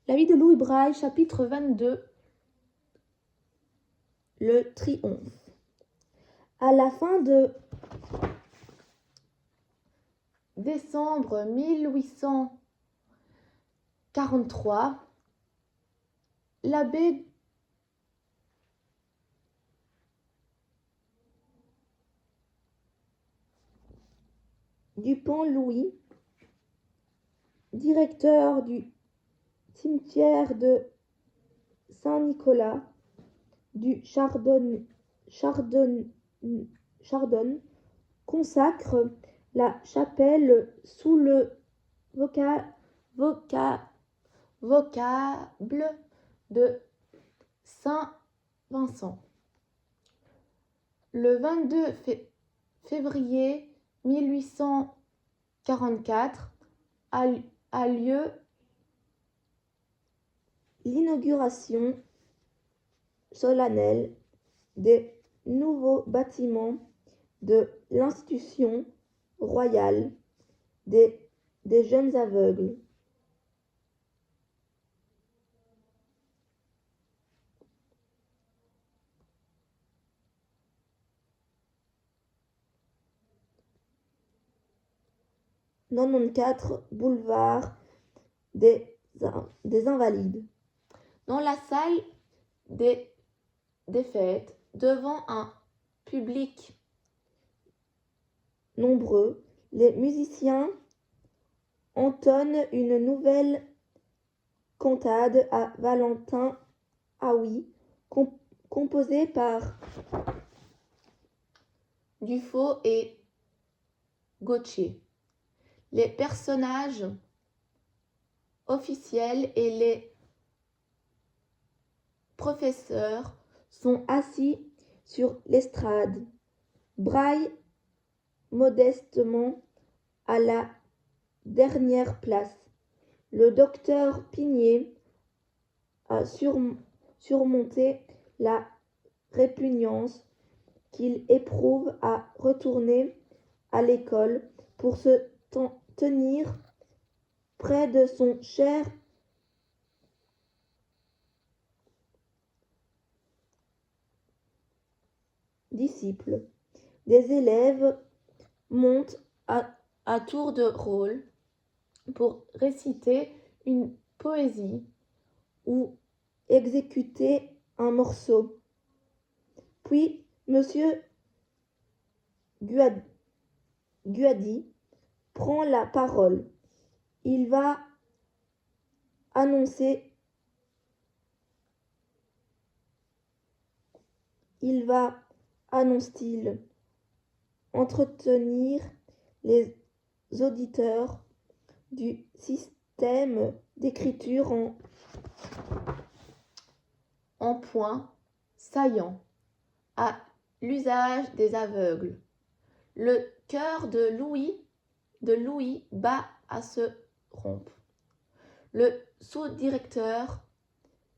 La vie de Louis Braille, chapitre 22. Le triomphe. À la fin de décembre 1843, l'abbé Dupont-Louis, directeur du cimetière de Saint-Nicolas du Chardon, consacre la chapelle sous le vocable de Saint-Vincent. Le 22 février 1844 a lieu l'inauguration solennelle des nouveaux bâtiments de l'institution royale des jeunes aveugles. « 94 boulevard des Invalides. Dans la salle des fêtes, devant un public nombreux, les musiciens entonnent une nouvelle cantate à Valentin Haüy, composée par Dufaux et Gautier. Les personnages officiels et les professeurs sont assis sur l'estrade. Braille modestement à la dernière place. Le docteur Pigné a surmonté la répugnance qu'il éprouve à retourner à l'école pour se tenir près de son cher disciple. Des élèves montent à tour de rôle pour réciter une poésie ou exécuter un morceau. Puis Monsieur Guadi prend la parole. Il va annonce-t-il, entretenir les auditeurs du système d'écriture en points saillants à l'usage des aveugles. Le cœur de Louis bat à se rompre. Le sous-directeur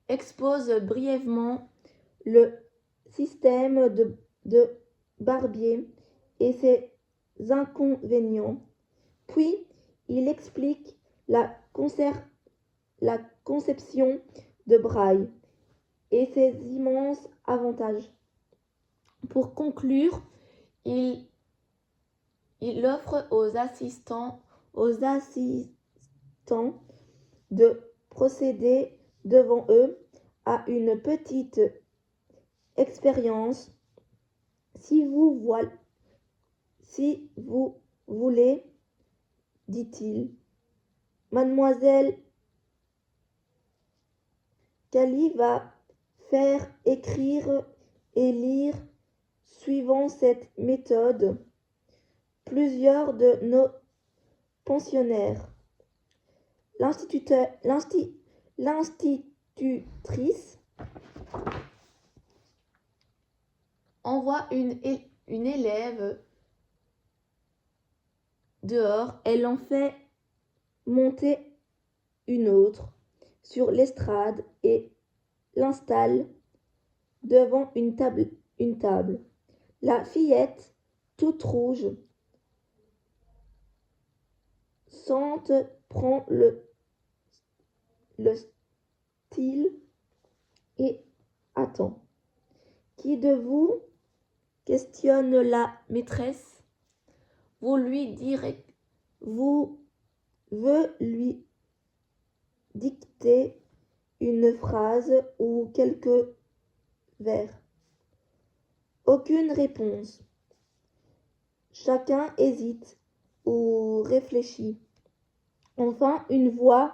expose brièvement le système de Barbier et ses inconvénients, puis il explique la conception de Braille et ses immenses avantages. Pour conclure, il offre aux assistants de procéder devant eux à une petite expérience. Si vous voulez, dit-il, Mademoiselle Cali va faire écrire et lire, suivant cette méthode, plusieurs de nos pensionnaires. L'institutrice envoie une élève dehors. Elle en fait monter une autre sur l'estrade et l'installe devant une table. La fillette, toute rouge, prend le dit-il et attend. Qui de vous questionne la maîtresse. Vous lui dicter une phrase ou quelques vers. Aucune réponse. Chacun hésite ou réfléchit. Enfin, une voix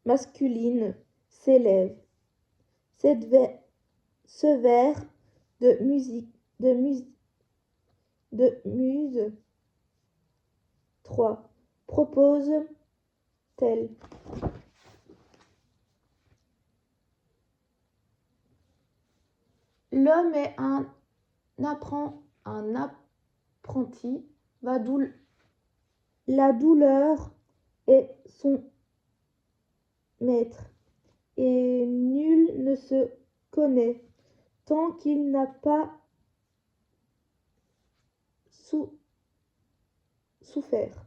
masculine s'élève. Ce vers de muse 3 propose-t-elle. L'homme est un apprenti, la douleur est son maître, et nul ne se connaît tant qu'il n'a pas souffert.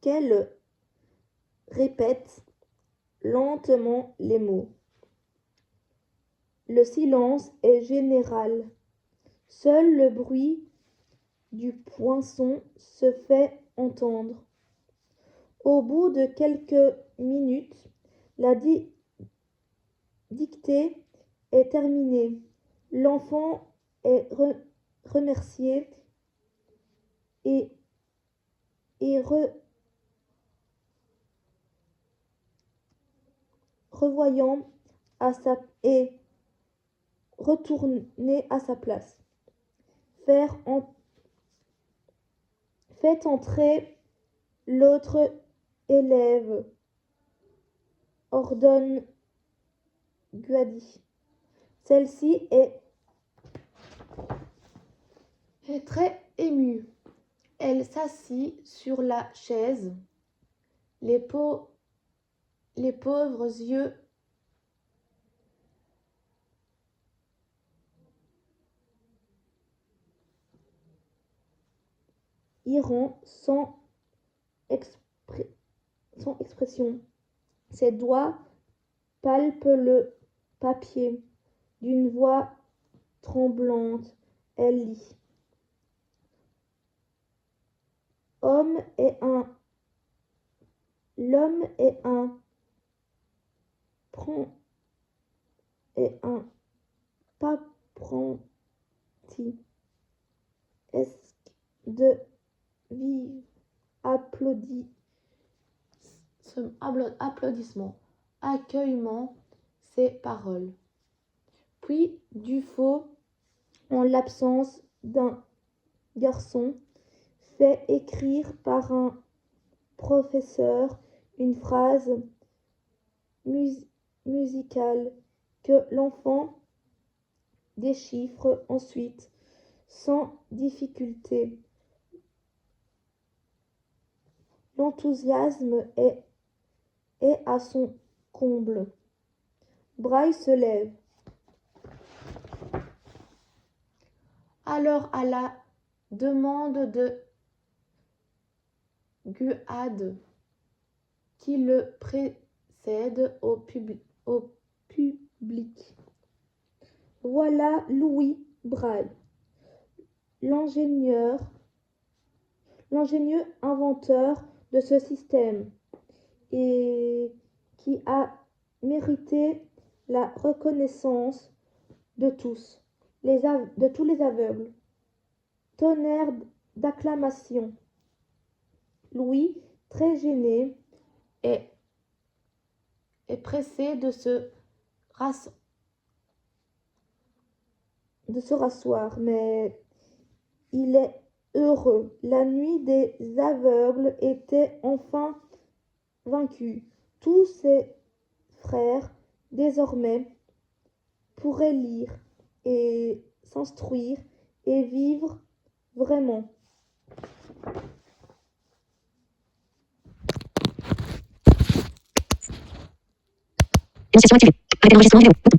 Qu'elle répète lentement les mots. Le silence est général. Seul le bruit du poinçon se fait entendre. Au bout de quelques minutes, la dictée est terminée. L'enfant est remercié et revoyant et retourner à sa place. Faites entrer l'autre élève, ordonne Guadi. Celle-ci est très émue. Elle s'assit sur la chaise, les pauvres yeux errants sans expression. Ses doigts palpent le papier. D'une voix tremblante, elle lit. L'homme est un apprenti. Est-ce de vifs applaudissements accueillement ces paroles. Puis Dufaux, en l'absence d'un garçon, fait écrire par un professeur une phrase musicale que l'enfant déchiffre ensuite sans difficulté. L'enthousiasme est à son comble. Braille se lève. Alors, à la demande de Guade, qui le précède au public. Voilà Louis Braille, l'ingénieux inventeur de ce système et qui a mérité la reconnaissance de tous les aveugles. Tonnerre d'acclamations. Louis, très gêné, est pressé de se rasseoir, mais il est heureux. La nuit des aveugles était enfin vaincue. Tous ses frères, désormais, pourraient lire et s'instruire et vivre vraiment. Une session activée. Arrêtez l'enregistrement vidéo. Bouton.